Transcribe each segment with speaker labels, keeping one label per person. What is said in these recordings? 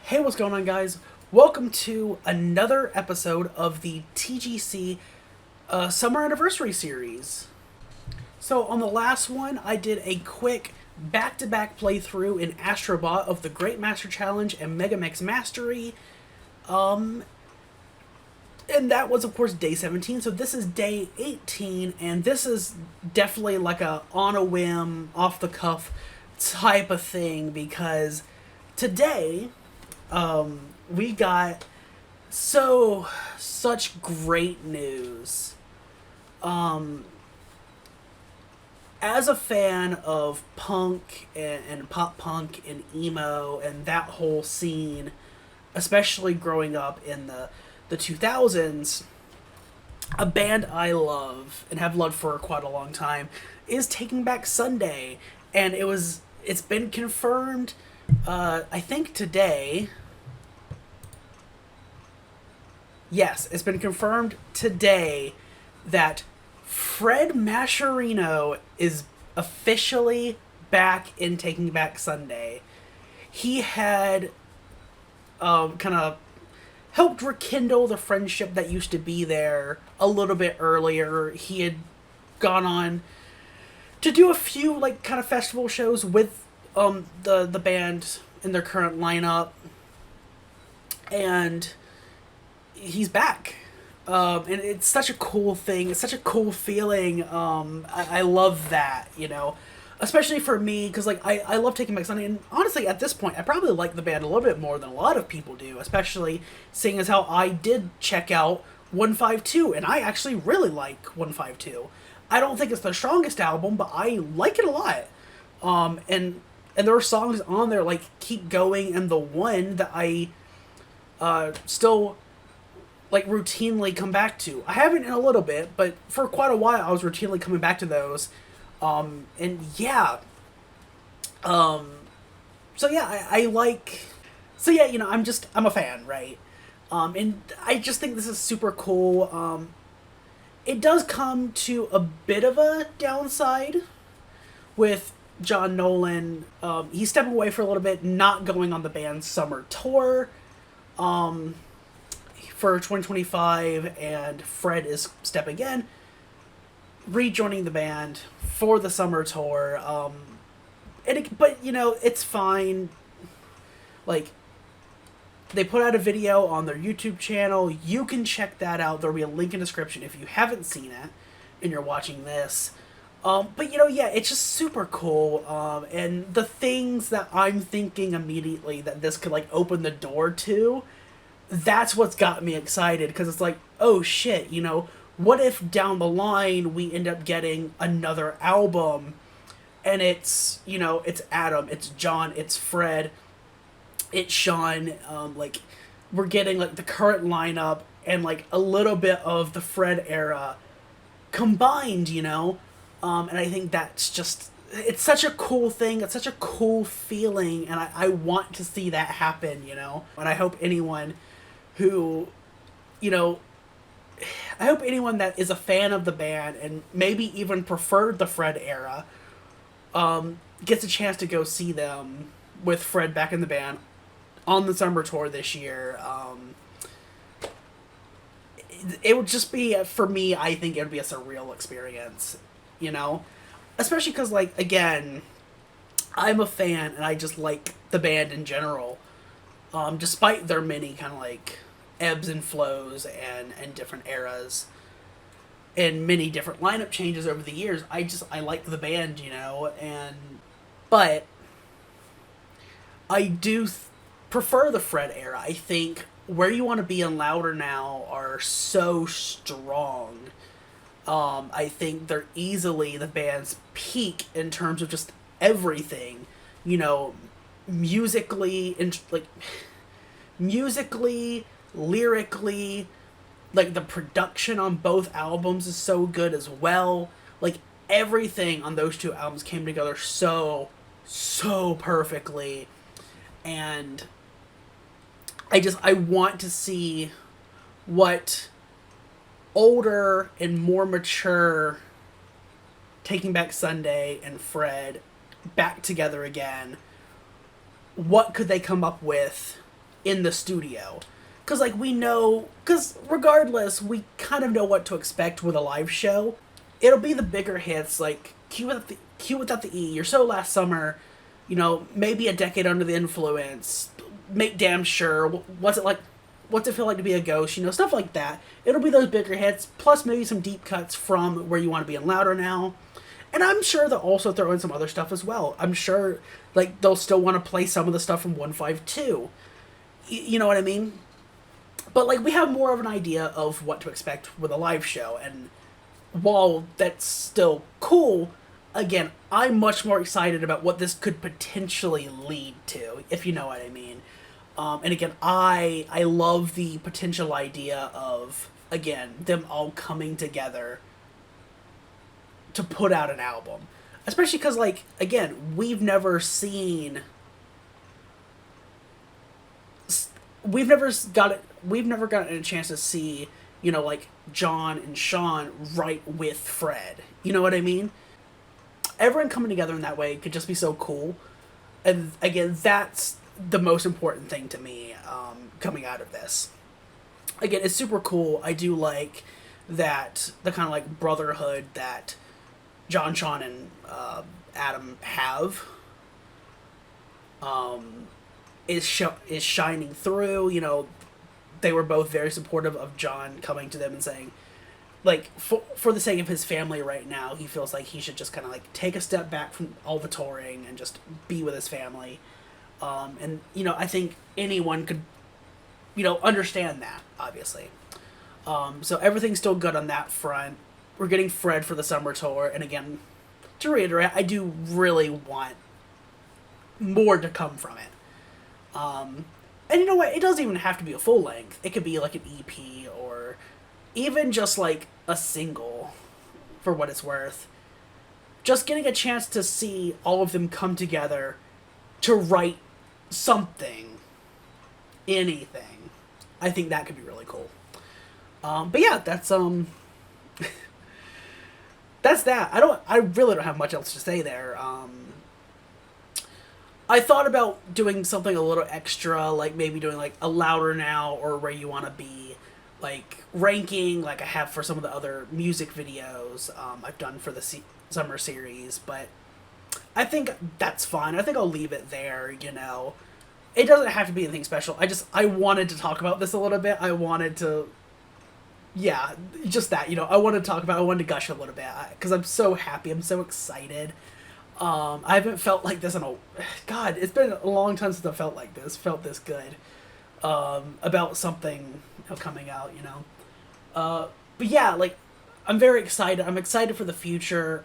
Speaker 1: Hey, what's going on, guys? Welcome to another episode of the TGC Summer Anniversary series. So, on the last one, I did a quick back to back playthrough in Astrobot of the Great Master Challenge and Mega Mix Mastery. And that was, of course, day 17. So, this is day 18, and this is definitely like a on a whim, off the cuff type of thing because today we got such great news. As a fan of punk and pop punk and emo and that whole scene, especially growing up in the 2000s, a band I love and have loved for quite a long time is Taking Back Sunday, and it's been confirmed. I think today. Yes, it's been confirmed today that Fred Mascherino is officially back in Taking Back Sunday. He had kind of helped rekindle the friendship that used to be there a little bit earlier. He had gone on to do a few like kind of festival shows with the band in their current lineup, and he's back. And it's such a cool thing. It's such a cool feeling. I love that, especially for me, because like I love Taking Back Sunday, and honestly, at this point, I probably like the band a little bit more than a lot of people do, especially seeing as how I did check out 152, and I actually really like 152. I don't think it's the strongest album, but I like it a lot. And there are songs on there like Keep Going and The One that I still like routinely come back to. I haven't in a little bit, but for quite a while I was routinely coming back to those. And yeah. So yeah, I like. So yeah, I'm a fan, right? And I just think this is super cool. It does come to a bit of a downside with John Nolan. He's stepping away for a little bit, not going on the band's summer tour for 2025, and Fred is stepping in, rejoining the band for the summer tour. But it's fine. Like, they put out a video on their YouTube channel. You can check that out. There'll be a link in the description if you haven't seen it and you're watching this. But yeah, it's just super cool. And the things that I'm thinking immediately that this could like open the door to, that's what's got me excited, because it's like, oh shit, what if down the line we end up getting another album and it's Adam, it's John, it's Fred, it's Sean, like we're getting like the current lineup and like a little bit of the Fred era combined, and I think that's just, it's such a cool thing, it's such a cool feeling, and I want to see that happen, and I hope anyone who, I hope anyone that is a fan of the band and maybe even preferred the Fred era gets a chance to go see them with Fred back in the band on the summer tour this year. It would just be, for me, I think it would be a surreal experience, especially because, like, again, I'm a fan and I just like the band in general, despite their many kind of like ebbs and flows and different eras and many different lineup changes over the years. I like the band, but I do prefer the Fred era. I think Where You Want to Be and Louder Now are so strong. I think they're easily the band's peak in terms of just everything, musically, and like musically, lyrically, like the production on both albums is so good as well. Like everything on those two albums came together so perfectly, and I want to see what older and more mature Taking Back Sunday and Fred back together again. What could they come up with in the studio. Because, like, we know... Because, regardless, we kind of know what to expect with a live show. It'll be the bigger hits, like Q Without the E, You're So Last Summer, you know, maybe A Decade Under the Influence, Make Damn Sure, What's It Feel Like to Be a Ghost, you know, stuff like that. It'll be those bigger hits, plus maybe some deep cuts from Where You Want to Be in Louder Now. And I'm sure they'll also throw in some other stuff as well. I'm sure, like, they'll still want to play some of the stuff from 152. You know what I mean? But, like, we have more of an idea of what to expect with a live show, and while that's still cool, again, I'm much more excited about what this could potentially lead to, if you know what I mean. And again, I love the potential idea of, again, them all coming together to put out an album. Especially because, like, again, we've never gotten a chance to see, you know, like, John and Sean write with Fred. You know what I mean? Everyone coming together in that way could just be so cool. And again, that's the most important thing to me, coming out of this. Again, it's super cool. I do like that the kind of, like, brotherhood that John, Sean, and Adam have is shining through. You know, they were both very supportive of John coming to them and saying, like, for the sake of his family right now, he feels like he should just kind of, like, take a step back from all the touring and just be with his family. And, you know, I think anyone could, you know, understand that, obviously. So everything's still good on that front. We're getting Fred for the summer tour, and again, to reiterate, I do really want more to come from it. And you know what? It doesn't even have to be a full length. It could be like an EP or even just like a single, for what it's worth. Just getting a chance to see all of them come together to write something, anything. I think that could be really cool. But yeah, that's that's that. I really don't have much else to say there. I thought about doing something a little extra, like maybe doing like a Louder Now or Where You Want to Be, like ranking, like I have for some of the other music videos I've done for the summer series, but I think that's fine. I think I'll leave it there, you know. It doesn't have to be anything special. I wanted to talk about this a little bit. I wanted to, yeah, just that, you know, I wanted to gush a little bit, because I'm so happy, I'm so excited. I haven't felt like this God, it's been a long time since I felt like this, felt this good, about something coming out, you know. But yeah, like, I'm very excited. I'm excited for the future,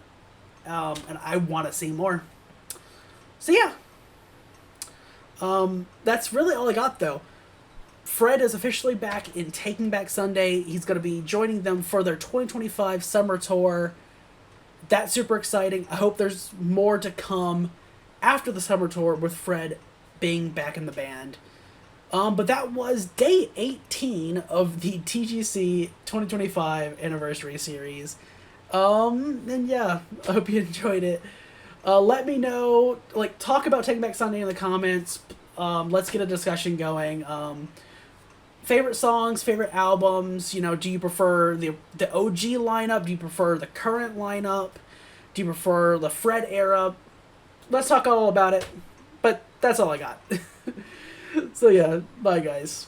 Speaker 1: and I want to see more. So yeah. That's really all I got, though. Fred is officially back in Taking Back Sunday. He's going to be joining them for their 2025 summer tour. That's super exciting. I hope there's more to come after the summer tour with Fred being back in the band. But that was day 18 of the TGC 2025 Anniversary series. And yeah, I hope you enjoyed it. Let me know, like, talk about Taking Back Sunday in the comments. Let's get a discussion going. Favorite songs, favorite albums, you know, do you prefer the OG lineup? Do you prefer the current lineup? Do you prefer the Fred era? Let's talk all about it. But that's all I got. So yeah, bye guys.